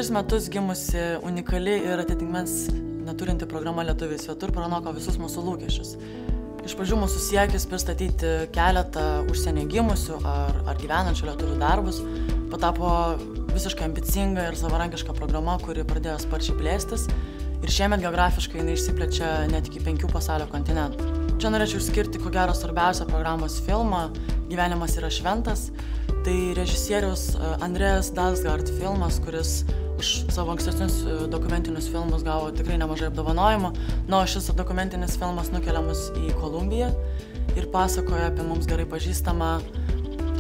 šius metus gimusi unikali ir atitikmens neturinti programa Lietuviai svetur pranoko visus mūsų lūkesčius. Iš pradžių mūsų siekis pristatyti keletą užsienį gimusių ar gyvenančių lietuvių darbus patapo visiškai ambicinga ir savarankiška programa, kuri pradėjo sparčiai plėstis ir šiemet geografiškai jinai išsiplečia net iki 5 pasaulio kontinentų. Čia norėčiau išskirti ko gero svarbiausią programos filmą Gyvenimas yra šventas. Tai režisieriaus Andrėjas Dalsgaard filmas, kuris už savo ankstesnius dokumentinius filmus gavo tikrai nemažai apdovanojimų. O šis dokumentinis filmas nukelia mus į Kolumbiją ir pasakoja apie mums gerai pažįstamą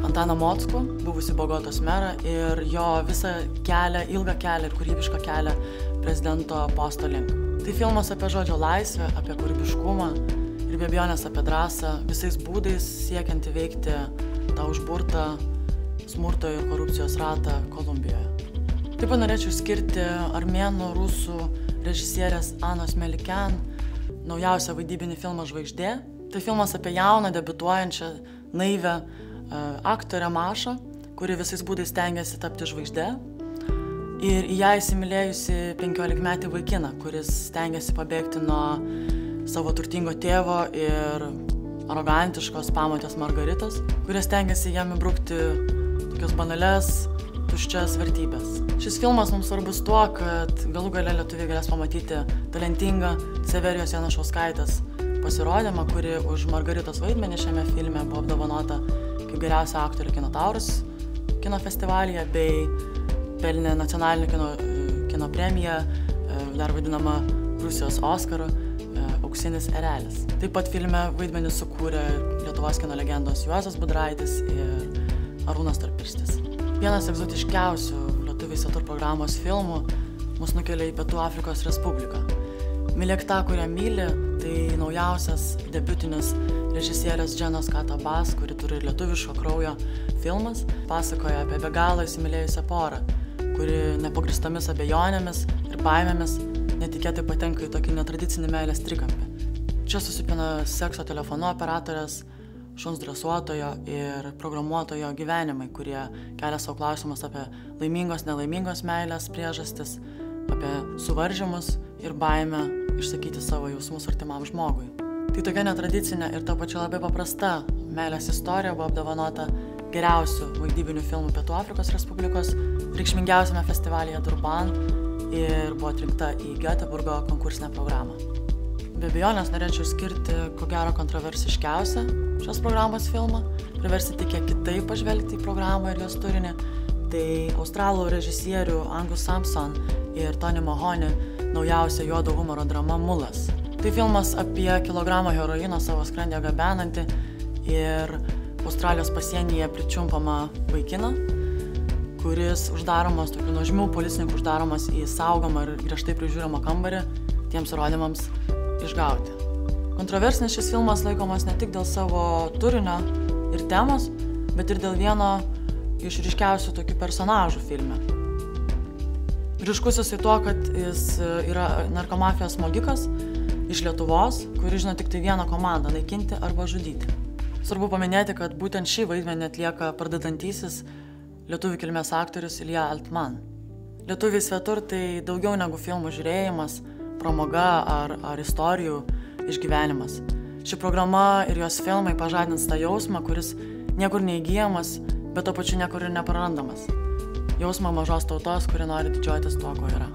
Antaną Mockų, buvusį Bogotos merą, ir jo visą kelią, ilgą kelią ir kūrybišką kelią prezidento posto link. Tai filmas apie žodžio laisvę, apie kūrybiškumą ir be abejonės apie drąsą, visais būdais siekiant įveikti tą užburtą smurto ir korupcijos ratą Kolumbijoje. Taip pat norėčiau skirti armėnų rusų režisierės Anos Melikian naujausią vaidybinį filmą Žvaigždė. Tai filmas apie jauną, debiutuojančią, naivę aktorę Mašą, kuri visais būdais stengiasi tapti žvaigžde. Ir į ją įsimylėjusi 15-metį vaikiną, kuris stengiasi pabėgti nuo savo turtingo tėvo ir arogantiškos pamotės Margaritos, kurie stengiasi jam įbrukti tokias banalias, tuščias vertybės. Šis filmas mums svarbus tuo, kad galų gale lietuviai galės pamatyti talentingą Severijos Janašauskaitės pasirodymą, kuri už Margaritos vaidmenį šiame filme buvo apdovanota kaip geriausia aktorė Kino Taurus kino festivalyje bei pelnė nacionalinį kino premiją, dar vadinama Rusijos Oskaru, Auksinis erelis. Taip pat filme vaidmenį sukūrė Lietuvos kino legendos Juozas Budraitis ir Arūnas Storpirštis. Vienas egzotiškiausių Lietuviai svetur programos filmų mus nukelia į Pietų Afrikos Respubliką. Mylėk tą, kurią myli, tai naujausias debiutinis režisierės Dženos Katabas, kuri turi ir lietuviško kraujo filmas, pasakoja apie be galo įsimylėjusią porą, kuri nepagrįstomis abejonėmis ir baimėmis netikėtai patenka į tokį netradicinį meilės trikampį. Čia susipina sekso telefonu operatorės, šuns dresuotojo ir programuotojo gyvenimai, kurie kelia savo klausimus apie laimingos, nelaimingos meilės priežastis, apie suvaržymus ir baimę išsakyti savo jausmus artimam žmogui. Tai tokia netradicinė ir ta pačia labai paprasta meilės istorija buvo apdovanota geriausių vaidybinių filmų Pietų Afrikos Respublikos reikšmingiausiame festivalyje Durban ir buvo atrinkta į Göteborgo konkursinę programą. Be abejonės norėčiau skirti ko gero kontroversiškiausią šios programos filmą, priversiti kiek kitaip pažvelgti į programą ir jos turinį. Tai australų režisierių Angus Sampson ir Tony Mahoney naujausia juodo humoro drama Mulas. Tai filmas apie kilogramą heroino savo skrandyje gabenantį ir Australijos pasienyje pričiumpamą vaikiną, kuris uždaromas, tokių nuožmių policininkų uždaromas į saugomą ir griežtai prižiūrimą kambarį tiems įrodymams išgauti. Kontroversinis šis filmas laikomas ne tik dėl savo turinio ir temos, bet ir dėl vieno iš ryškiausių tokių personažų filme. Ryškus jisai tuo, kad jis yra narkomafijos smogikas iš Lietuvos, kuri žino tik tai vieną komandą – naikinti arba žudyti. Svarbu paminėti, kad būtent šį vaidmenį atlieka pradedantysis lietuvių kilmės aktorius Ilja Altman. Lietuviai svetur tai daugiau negu filmų žiūrėjimas, pramoga ar istorijų išgyvenimas. Ši programa ir jos filmai pažadins tą jausmą, kuris niekur neįgyjamas, bet to pačiu niekur ir neprarandamas. Jausmą mažos tautos, kuri nori didžiuotis tuo, ko yra.